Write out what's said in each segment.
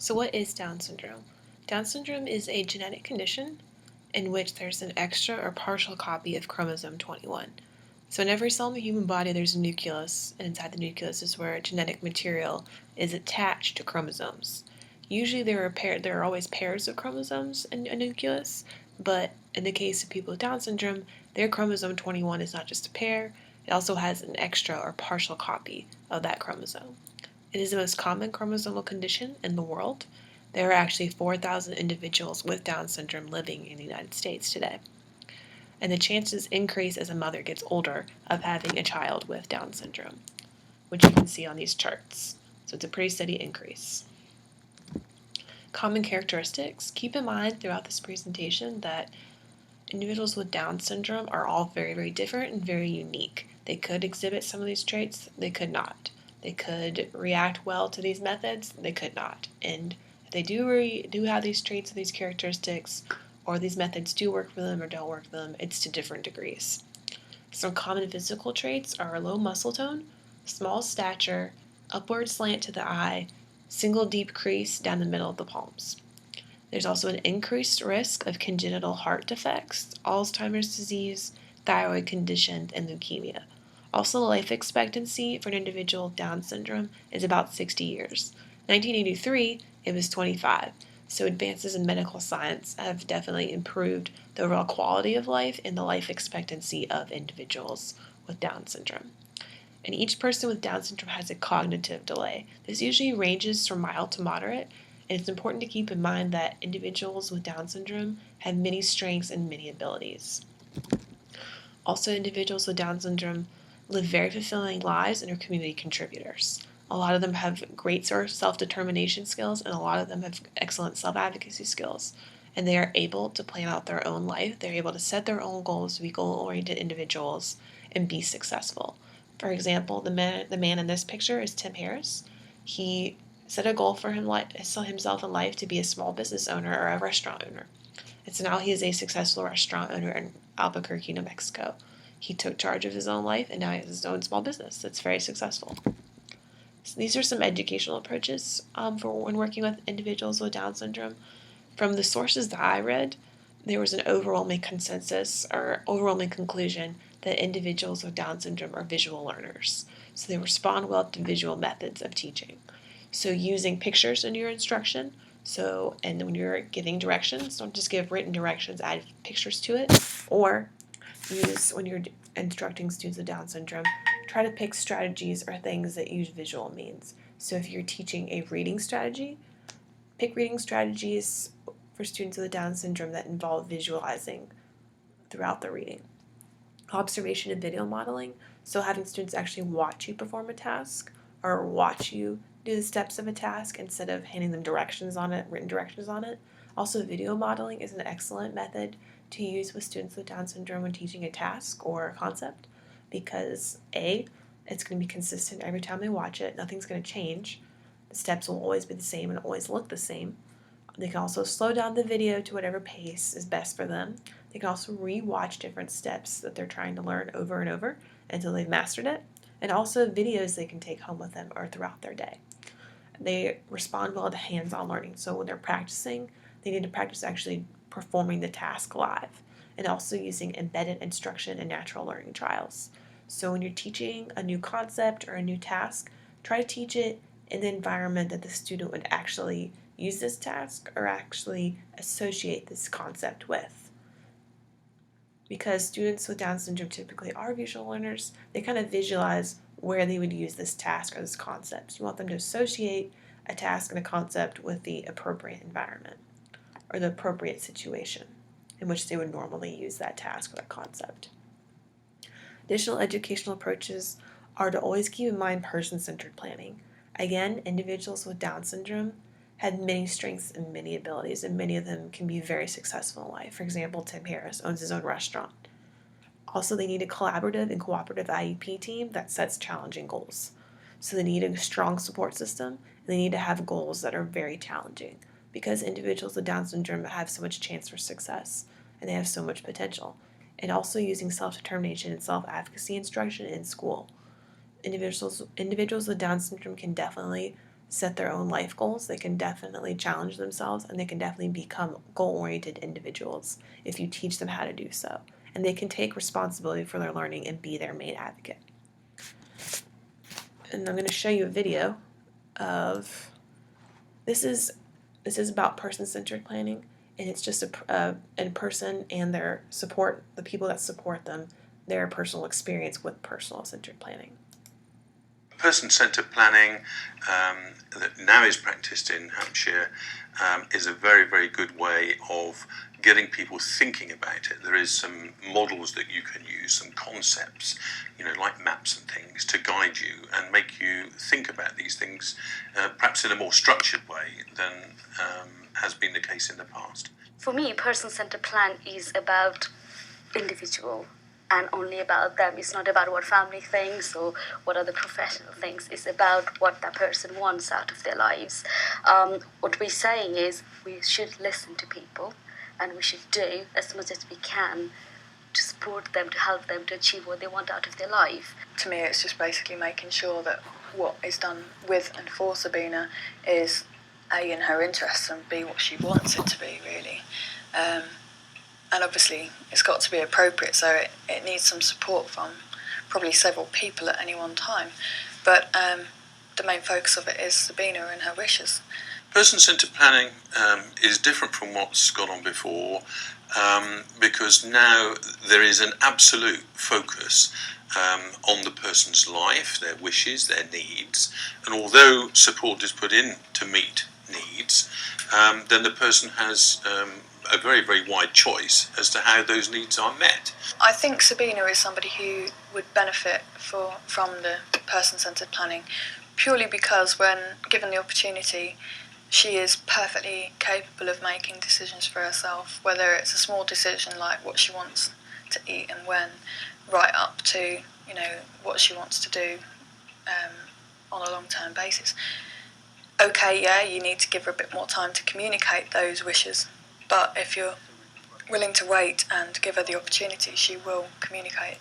So what is Down syndrome? Down syndrome is a genetic condition in which there's an extra or partial copy of chromosome 21. So in every cell in the human body there's a nucleus, and inside the nucleus is where genetic material is attached to chromosomes. Usually there are always pairs of chromosomes in a nucleus, but in the case of people with Down syndrome, their chromosome 21 is not just a pair, it also has an extra or partial copy of that chromosome. It is the most common chromosomal condition in the world. There are actually 4,000 individuals with Down syndrome living in the United States today. And the chances increase as a mother gets older of having a child with Down syndrome, which you can see on these charts. So it's a pretty steady increase. Common characteristics. Keep in mind throughout this presentation that individuals with Down syndrome are all very, very different and very unique. They could exhibit some of these traits, they could not. They could react well to these methods, they could not. And if they do have these traits or these characteristics, or these methods do work for them or don't work for them, it's to different degrees. Some common physical traits are low muscle tone, small stature, upward slant to the eye, single deep crease down the middle of the palms. There's also an increased risk of congenital heart defects, Alzheimer's disease, thyroid conditions, and leukemia. Also, the life expectancy for an individual with Down syndrome is about 60 years. In 1983, it was 25. So advances in medical science have definitely improved the overall quality of life and the life expectancy of individuals with Down syndrome. And each person with Down syndrome has a cognitive delay. This usually ranges from mild to moderate, and it's important to keep in mind that individuals with Down syndrome have many strengths and many abilities. Also, individuals with Down syndrome live very fulfilling lives and are community contributors. A lot of them have great self-determination skills, and a lot of them have excellent self-advocacy skills. And they are able to plan out their own life. They're able to set their own goals, to be goal-oriented individuals, and be successful. For example, the man in this picture is Tim Harris. He set a goal for himself in life to be a small business owner or a restaurant owner. And so now he is a successful restaurant owner in Albuquerque, New Mexico. He took charge of his own life, and now he has his own small business that's very successful. So these are some educational approaches for when working with individuals with Down syndrome. From the sources that I read, there was an overwhelming consensus or overwhelming conclusion that individuals with Down syndrome are visual learners. So they respond well to visual methods of teaching. So using pictures in your instruction. And when you're giving directions, don't just give written directions, add pictures to it. Or when you're instructing students with Down syndrome, try to pick strategies or things that use visual means. So if you're teaching a reading strategy, pick reading strategies for students with Down syndrome that involve visualizing throughout the reading. Observation and video modeling, so having students actually watch you perform a task or watch you do the steps of a task instead of handing them written directions on it. Also, video modeling is an excellent method to use with students with Down syndrome when teaching a task or a concept because it's going to be consistent every time they watch it. Nothing's going to change. The steps will always be the same and always look the same. They can also slow down the video to whatever pace is best for them. They can also re-watch different steps that they're trying to learn over and over until they've mastered it. And also videos they can take home with them or throughout their day. They respond well to hands-on learning. So when they're practicing, they need to practice actually performing the task live and also using embedded instruction and natural learning trials. So when you're teaching a new concept or a new task, try to teach it in the environment that the student would actually use this task or actually associate this concept with. Because students with Down syndrome typically are visual learners, they kind of visualize where they would use this task or this concept. You want them to associate a task and a concept with the appropriate environment or the appropriate situation in which they would normally use that task or that concept. Additional educational approaches are to always keep in mind person-centered planning. Again, individuals with Down syndrome had many strengths and many abilities, and many of them can be very successful in life. For example, Tim Harris owns his own restaurant. Also, they need a collaborative and cooperative IEP team that sets challenging goals. So they need a strong support system, and they need to have goals that are very challenging because individuals with Down syndrome have so much chance for success, and they have so much potential. And also using self-determination and self-advocacy instruction in school. Individuals with Down syndrome can definitely set their own life goals. They can definitely challenge themselves, and they can definitely become goal-oriented individuals if you teach them how to do so. And they can take responsibility for their learning and be their main advocate. And I'm going to show you a video of this is about person-centered planning, and it's just a person and their support, the people that support them, their personal experience with personal-centered planning. Person-centred planning that now is practiced in Hampshire is a very, very good way of getting people thinking about it. There is some models that you can use, some concepts, like maps and things, to guide you and make you think about these things perhaps in a more structured way than has been the case in the past. For me, person-centered plan is about individual and only about them. It's not about what family thinks or what other professional thinks. It's about what that person wants out of their lives. What we're saying is we should listen to people, and we should do as much as we can to support them, to help them to achieve what they want out of their life. To me, it's just basically making sure that what is done with and for Sabina is A, in her interests, and B, what she wants it to be, really. And obviously it's got to be appropriate, so it needs some support from probably several people at any one time. But the main focus of it is Sabina and her wishes. Person-centred planning is different from what's gone on before because now there is an absolute focus on the person's life, their wishes, their needs, and although support is put in to meet needs, then the person has a very, very wide choice as to how those needs are met. I think Sabina is somebody who would benefit from the person-centred planning purely because when given the opportunity, she is perfectly capable of making decisions for herself, whether it's a small decision like what she wants to eat and when, right up to what she wants to do on a long-term basis. Okay, yeah, you need to give her a bit more time to communicate those wishes, but if you're willing to wait and give her the opportunity, she will communicate.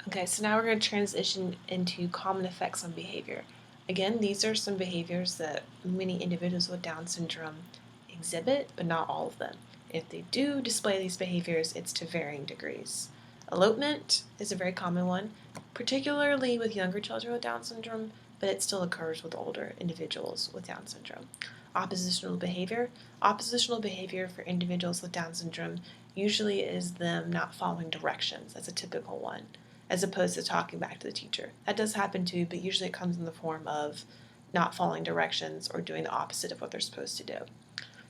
Okay, so now we're going to transition into common effects on behavior. Again, these are some behaviors that many individuals with Down syndrome exhibit, but not all of them. If they do display these behaviors, it's to varying degrees. Elopement is a very common one, particularly with younger children with Down syndrome, but it still occurs with older individuals with Down syndrome. Oppositional behavior. Oppositional behavior for individuals with Down syndrome usually is them not following directions. That's a typical one, as opposed to talking back to the teacher. That does happen too, but usually it comes in the form of not following directions or doing the opposite of what they're supposed to do.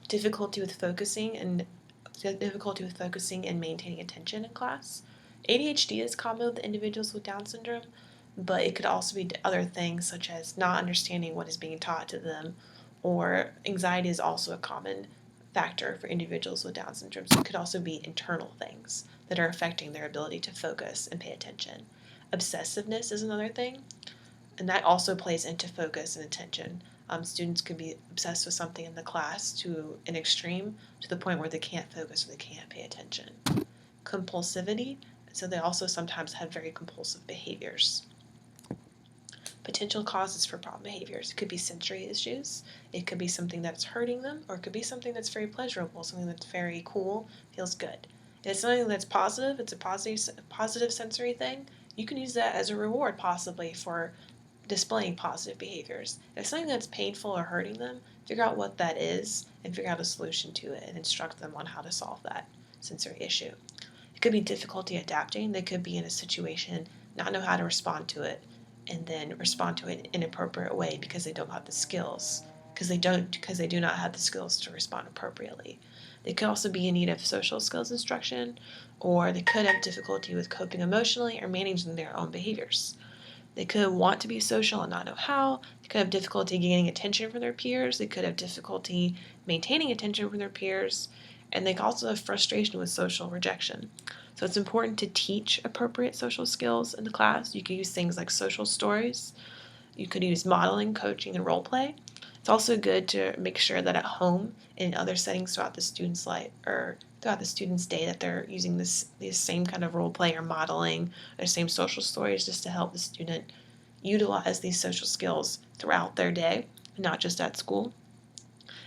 Difficulty with focusing and maintaining attention in class. ADHD is common with individuals with Down syndrome, but it could also be other things such as not understanding what is being taught to them, or anxiety is also a common factor for individuals with Down syndrome. So it could also be internal things that are affecting their ability to focus and pay attention. Obsessiveness is another thing, and that also plays into focus and attention. Students could be obsessed with something in the class to an extreme, to the point where they can't focus or they can't pay attention. Compulsivity, so they also sometimes have very compulsive behaviors. Potential causes for problem behaviors. It could be sensory issues, it could be something that's hurting them, or it could be something that's very pleasurable, something that's very cool, feels good. If it's something that's positive, it's a positive sensory thing, you can use that as a reward possibly for displaying positive behaviors. If it's something that's painful or hurting them, figure out what that is and figure out a solution to it and instruct them on how to solve that sensory issue. It could be difficulty adapting. They could be in a situation, not know how to respond to it, and then respond to it in an appropriate way because they don't have the skills, because they do not have the skills to respond appropriately. They could also be in need of social skills instruction, or they could have difficulty with coping emotionally or managing their own behaviors. They could want to be social and not know how. They could have difficulty gaining attention from their peers. They could have difficulty maintaining attention from their peers. And they could also have frustration with social rejection. So it's important to teach appropriate social skills in the class. You could use things like social stories. You could use modeling, coaching, and role play. It's also good to make sure that at home and in other settings throughout the student's life or throughout the student's day that they're using this same kind of role play or modeling or same social stories just to help the student utilize these social skills throughout their day, not just at school.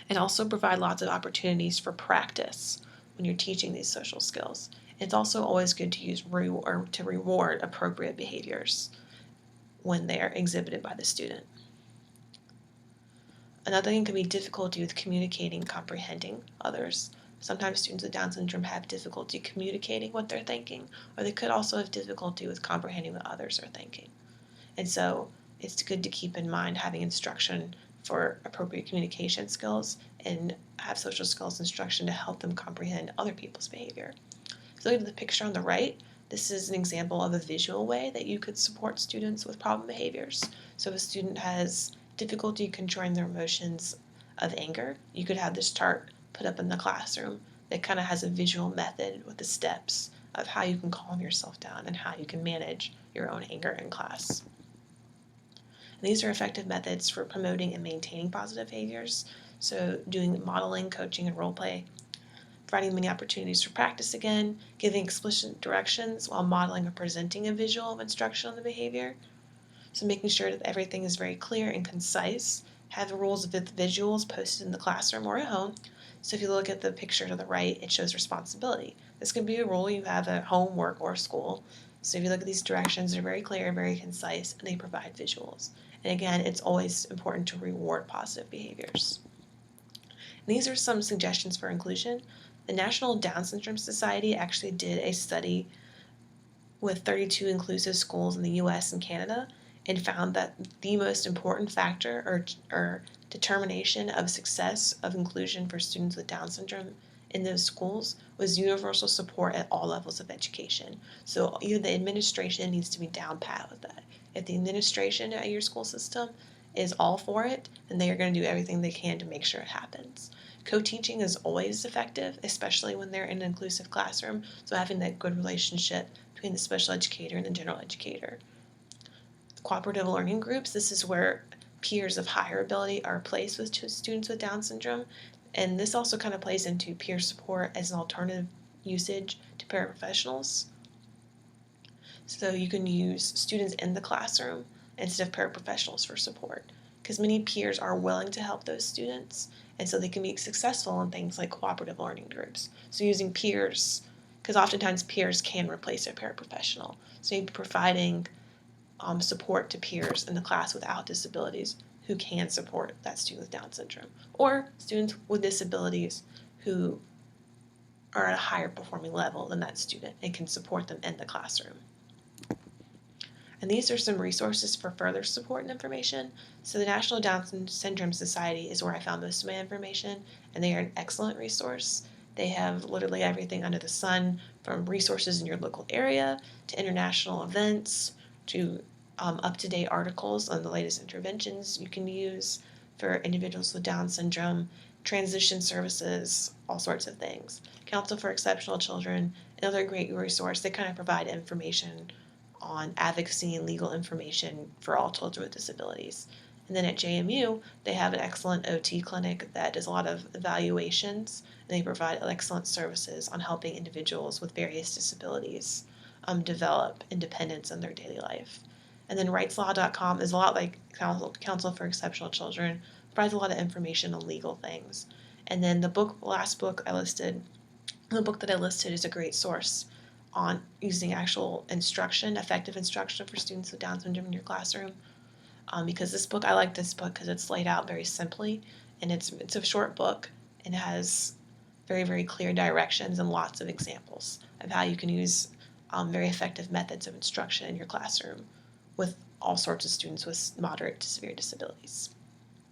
And also provide lots of opportunities for practice when you're teaching these social skills. It's also always good to use to reward appropriate behaviors when they are exhibited by the student. Another thing could be difficulty with communicating, comprehending others. Sometimes students with Down syndrome have difficulty communicating what they're thinking, or they could also have difficulty with comprehending what others are thinking. And so it's good to keep in mind having instruction for appropriate communication skills and have social skills instruction to help them comprehend other people's behavior. So look at the picture on the right. This is an example of a visual way that you could support students with problem behaviors. So if a student has difficulty controlling their emotions of anger, you could have this chart put up in the classroom that kind of has a visual method with the steps of how you can calm yourself down and how you can manage your own anger in class. And these are effective methods for promoting and maintaining positive behaviors. So doing modeling, coaching, and role play, providing many opportunities for practice again, giving explicit directions while modeling or presenting a visual of instruction on the behavior. So making sure that everything is very clear and concise. Have rules with visuals posted in the classroom or at home. So if you look at the picture to the right, it shows responsibility. This can be a role you have at home, work, or school. So if you look at these directions, they're very clear, very concise, and they provide visuals. And again, it's always important to reward positive behaviors. And these are some suggestions for inclusion. The National Down Syndrome Society actually did a study with 32 inclusive schools in the US and Canada and found that the most important factor or determination of success of inclusion for students with Down syndrome in those schools was universal support at all levels of education. So either the administration needs to be down pat with that. If the administration at your school system is all for it, then they are going to do everything they can to make sure it happens. Co-teaching is always effective, especially when they're in an inclusive classroom, so having that good relationship between the special educator and the general educator. Cooperative learning groups, this is where peers of higher ability are placed with students with Down syndrome, and this also kind of plays into peer support as an alternative usage to paraprofessionals. So you can use students in the classroom instead of paraprofessionals for support, because many peers are willing to help those students, and so they can be successful in things like cooperative learning groups. So using peers, because oftentimes peers can replace a paraprofessional. So you'd be providing support to peers in the class without disabilities who can support that student with Down syndrome, or students with disabilities who are at a higher performing level than that student and can support them in the classroom. And these are some resources for further support and information. So the National Down Syndrome Society is where I found most of my information, and they are an excellent resource. They have literally everything under the sun, from resources in your local area to international events to up-to-date articles on the latest interventions you can use for individuals with Down syndrome, transition services, all sorts of things. Council for Exceptional Children, another great resource. They kind of provide information on advocacy and legal information for all children with disabilities. And then at JMU, they have an excellent OT clinic that does a lot of evaluations, and they provide excellent services on helping individuals with various disabilities develop independence in their daily life. And then rightslaw.com is a lot like Council for Exceptional Children, provides a lot of information on legal things. And then the last book that I listed is a great source on using actual instruction, effective instruction for students with Down syndrome in your classroom. Because I like this book because it's laid out very simply, and it's a short book and it has very, very clear directions and lots of examples of how you can use very effective methods of instruction in your classroom with all sorts of students with moderate to severe disabilities.